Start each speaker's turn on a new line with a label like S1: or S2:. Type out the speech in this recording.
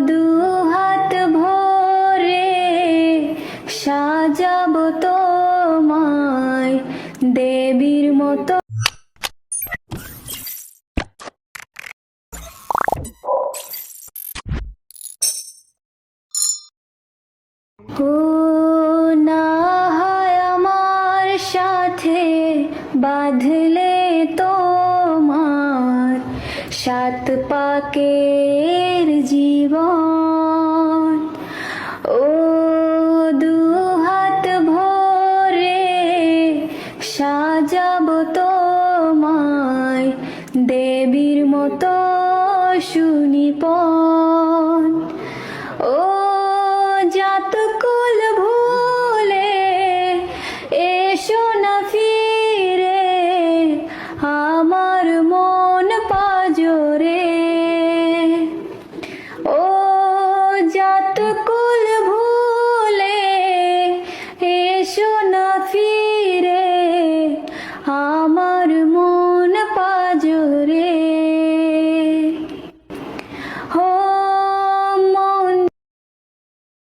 S1: দুহাত ভরে সাজাবো তোমায় দেবীর মতো। ও না হয় আমার সাথে বাঁধলে তোমার সাত পাকের জীবন। ও দুহাত ভরে সাজাবো তোমায় দেবীর মতো সুনিপন। ও জাতকুল ভুলে এসো না ফিরে আমার মন পাজরে। ও জাতকুল ভুলে এসো না ফিরে আমার